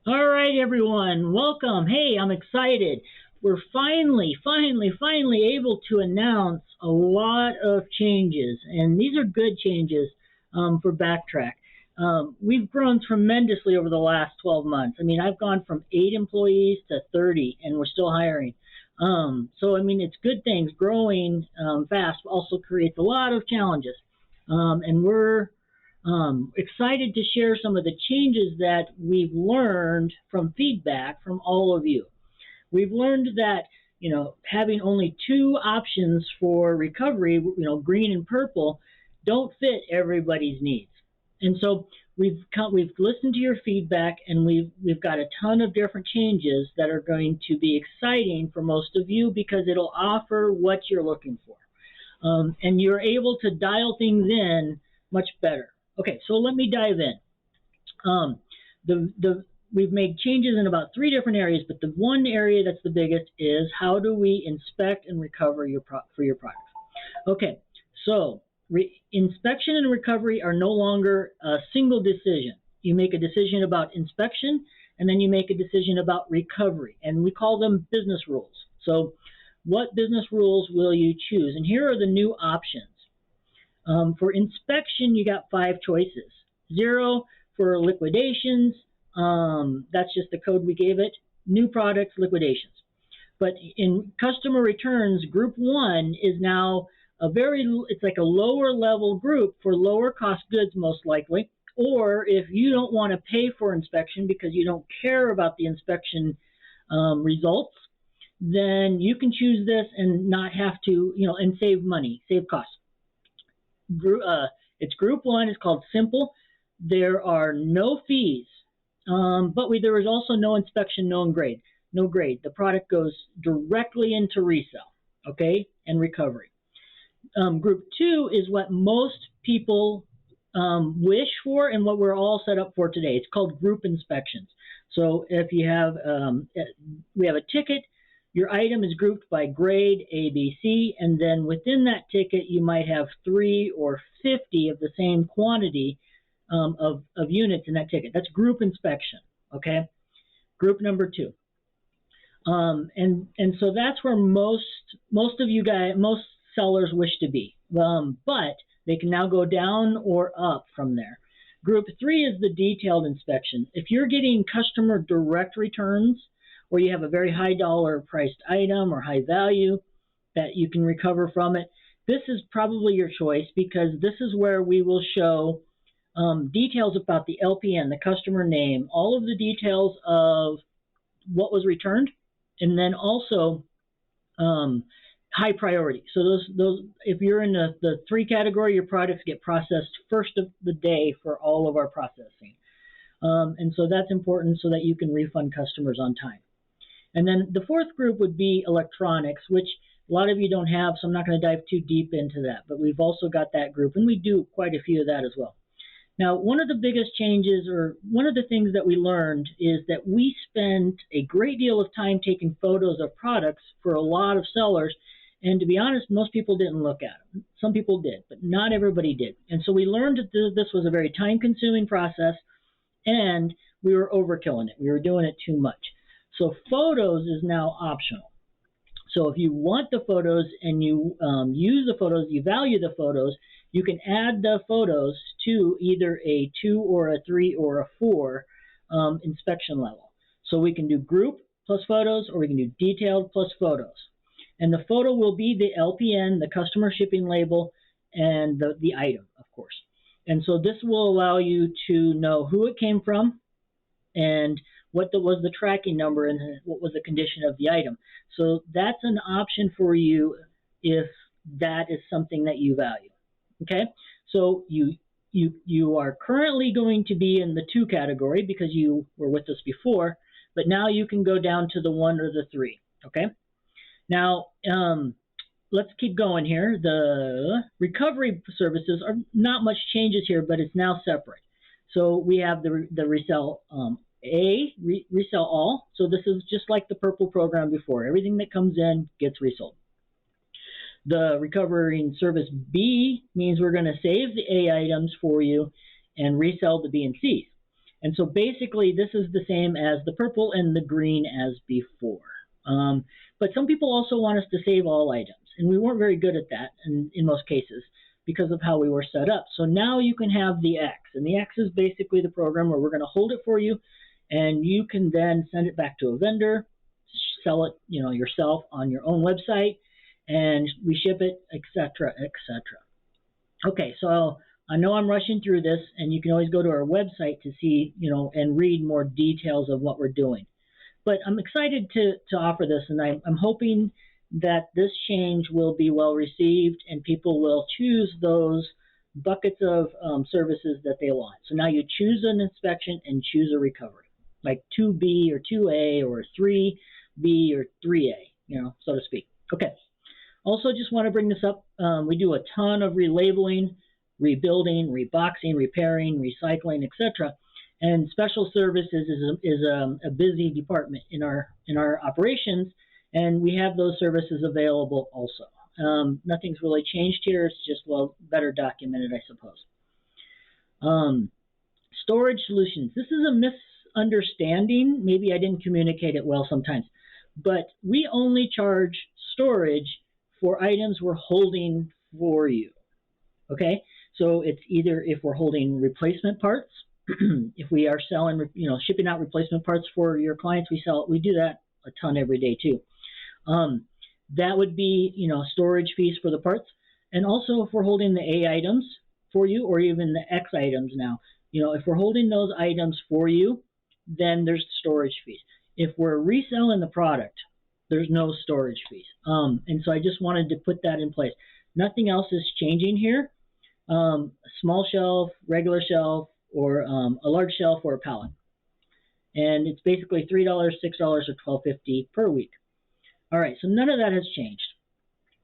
All right, everyone, welcome. Hey, I'm excited. We're finally able to announce a lot of changes, and these are good changes for Backtrack. We've grown tremendously over the last 12 months. I mean, I've gone from 8 employees to 30, and we're still hiring. So, it's good things. Growing fast also creates a lot of challenges, and we're excited to share some of the changes that we've learned from feedback from all of you. We've learned that having only two options for recovery, green and purple, don't fit everybody's needs. And so we've listened to your feedback, and we've got a ton of different changes that are going to be exciting for most of you because it'll offer what you're looking for. And you're able to dial things in much better. Okay, so let me dive in. Um, we've made changes in about three different areas, but the one area that's the biggest is how do we inspect and recover for your products. Okay, so inspection and recovery are no longer a single decision. You make a decision about inspection, and then you make a decision about recovery, and we call them business rules. So what business rules will you choose? And here are the new options. For inspection, you got 5 choices. 0 for liquidations, that's just the code we gave it. New products, liquidations. But in customer returns, group 1 is now it's like a lower level group for lower cost goods most likely. Or if you don't want to pay for inspection because you don't care about the inspection results, then you can choose this and not have to, and save money, save costs. It's group 1. It's called simple. There are no fees, but there is also no inspection, no grade. No grade. The product goes directly into resale, okay, and recovery. Group 2 is what most people wish for and what we're all set up for today. It's called group inspections. So if you have, we have a ticket, your item is grouped by grade A, B, C, and then within that ticket you might have 3 or 50 of the same quantity of units in that ticket. That's group inspection, okay? Group number 2. And so that's where most sellers wish to be, but they can now go down or up from there. Group 3 is the detailed inspection. If you're getting customer direct returns, or you have a very high dollar priced item or high value that you can recover from it, this is probably your choice because this is where we will show details about the LPN, the customer name, all of the details of what was returned, and then also high priority. So those if you're in the 3 category, your products get processed first of the day for all of our processing. And so that's important so that you can refund customers on time. And then the 4th group would be electronics, which a lot of you don't have, so I'm not going to dive too deep into that. But we've also got that group, and we do quite a few of that as well. Now, one of the biggest changes, or one of the things that we learned, is that we spend a great deal of time taking photos of products for a lot of sellers. And to be honest, most people didn't look at them. Some people did, but not everybody did. And so we learned that this was a very time-consuming process, and we were overkilling it. We were doing it too much. So photos is now optional. So if you want the photos and you use the photos, you value the photos, you can add the photos to either a 2 or a 3 or a 4 inspection level. So we can do group plus photos, or we can do detailed plus photos. And the photo will be the LPN, the customer shipping label, and the item, of course. And so this will allow you to know who it came from and what was the tracking number and what was the condition of the item. So that's an option for you if that is something that you value. Okay, so you are currently going to be in the 2 category because you were with us before, but now you can go down to the 1 or the 3. Okay, now let's keep going here. The recovery services are not much changes here, but it's now separate. So we have the resell resell all. So this is just like the purple program before. Everything that comes in gets resold. The recovering service B means we're going to save the A items for you and resell the B and C's. And so basically this is the same as the purple and the green as before. But some people also want us to save all items, and we weren't very good at that in most cases because of how we were set up. So now you can have the X, and the X is basically the program where we're going to hold it for you, and you can then send it back to a vendor, sell it, yourself on your own website, and we ship it, etc., etc. Okay, so I know I'm rushing through this, and you can always go to our website to see, and read more details of what we're doing. But I'm excited to offer this, and I'm hoping that this change will be well received and people will choose those buckets of services that they want. So now you choose an inspection and choose a recovery, like 2B or 2A or 3B or 3A, so to speak. Okay. Also, just want to bring this up. We do a ton of relabeling, rebuilding, reboxing, repairing, recycling, etc. And special services is a busy department in our operations, and we have those services available also. Nothing's really changed here. It's just, better documented, I suppose. Storage solutions. This is a misunderstanding. Maybe I didn't communicate it well sometimes. But we only charge storage for items we're holding for you. Okay? So it's either if we're holding replacement parts, if we are selling, shipping out replacement parts for your clients, we do that a ton every day too. That would be, storage fees for the parts. And also if we're holding the A items for you, or even the X items now, if we're holding those items for you, then there's storage fees. If we're reselling the product, there's no storage fees. And so I just wanted to put that in place. Nothing else is changing here. Small shelf, regular shelf, or a large shelf or a pallet. And it's basically $3, $6, or $12.50 per week. All right, so none of that has changed.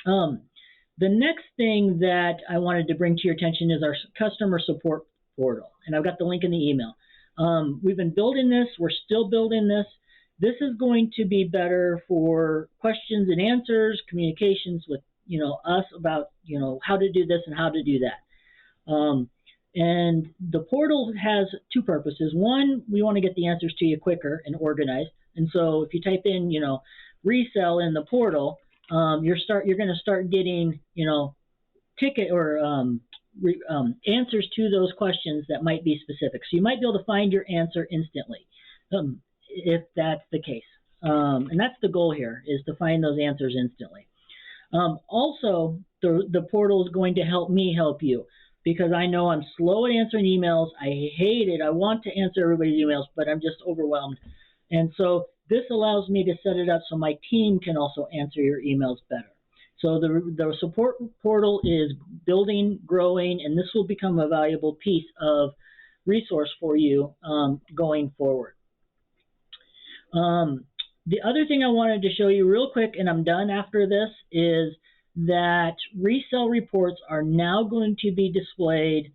The next thing that I wanted to bring to your attention is our customer support portal. And I've got the link in the email. We've been building this. We're still building this. This is going to be better for questions and answers, communications with us about how to do this and how to do that. And the portal has two purposes. One, we want to get the answers to you quicker and organized. And so if you type in, resell in the portal, you're going to start getting, ticket or answers to those questions that might be specific. So you might be able to find your answer instantly, if that's the case. And that's the goal here, is to find those answers instantly. Also, the portal is going to help me help you, because I know I'm slow at answering emails. I hate it. I want to answer everybody's emails, but I'm just overwhelmed. And so this allows me to set it up so my team can also answer your emails better. So the support portal is building, growing, and this will become a valuable piece of resource for you going forward. The other thing I wanted to show you real quick, and I'm done after this, is that Resale Reports are now going to be displayed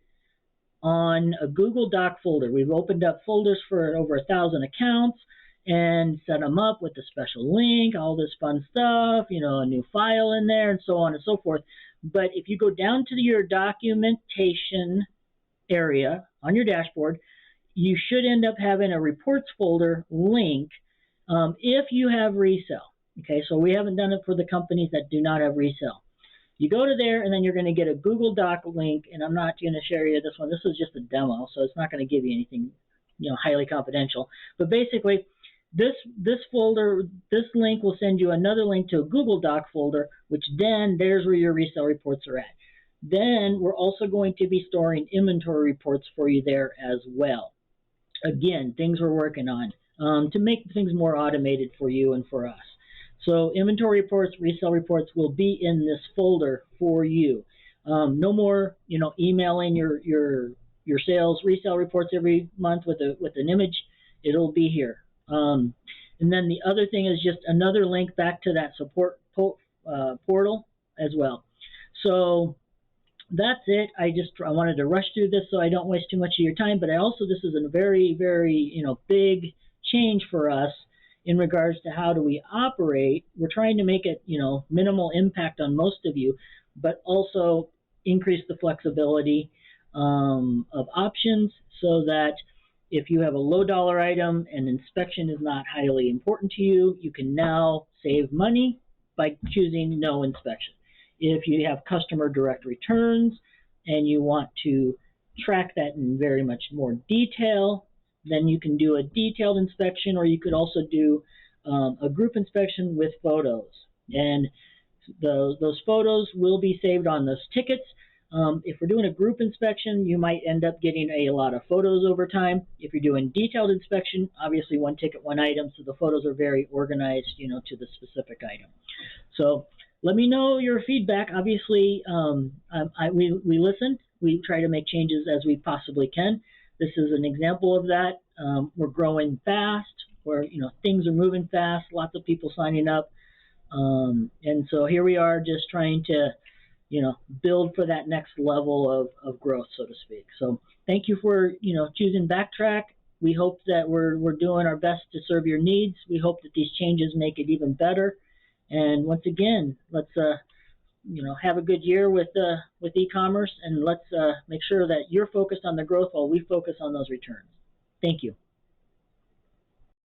on a Google Doc folder. We've opened up folders for over 1,000 accounts and set them up with a special link, all this fun stuff, a new file in there, and so on and so forth. But if you go down to your documentation area on your dashboard, you should end up having a reports folder link if you have resale. Okay, so we haven't done it for the companies that do not have resale. You go to there, and then you're going to get a Google Doc link, and I'm not going to share you this one. This is just a demo, so it's not going to give you anything, highly confidential. But basically, this folder, this link will send you another link to a Google Doc folder, which then there's where your resale reports are at. Then we're also going to be storing inventory reports for you there as well. Again, things we're working on to make things more automated for you and for us. So inventory reports, resale reports will be in this folder for you. No more, emailing your sales resale reports every month with an image. It'll be here. And then the other thing is just another link back to that support portal as well. So that's it. I wanted to rush through this so I don't waste too much of your time. But this is a very, very big change for us in regards to how do we operate. We're trying to make it minimal impact on most of you, but also increase the flexibility of options so that if you have a low dollar item and inspection is not highly important to you, you can now save money by choosing no inspection. If you have customer direct returns and you want to track that in very much more detail, then you can do a detailed inspection, or you could also do a group inspection with photos. And those photos will be saved on those tickets. If we're doing a group inspection, you might end up getting a lot of photos over time. If you're doing detailed inspection, obviously one ticket, one item, so the photos are very organized, to the specific item. So let me know your feedback. Obviously, we listen. We try to make changes as we possibly can. This is an example of that. We're growing fast. Things are moving fast. Lots of people signing up. And so here we are just trying to, build for that next level of growth, so to speak. So thank you for, choosing Backtrack. We hope that we're doing our best to serve your needs. We hope that these changes make it even better. And once again, let's, have a good year with e-commerce, and let's make sure that you're focused on the growth while we focus on those returns. Thank you.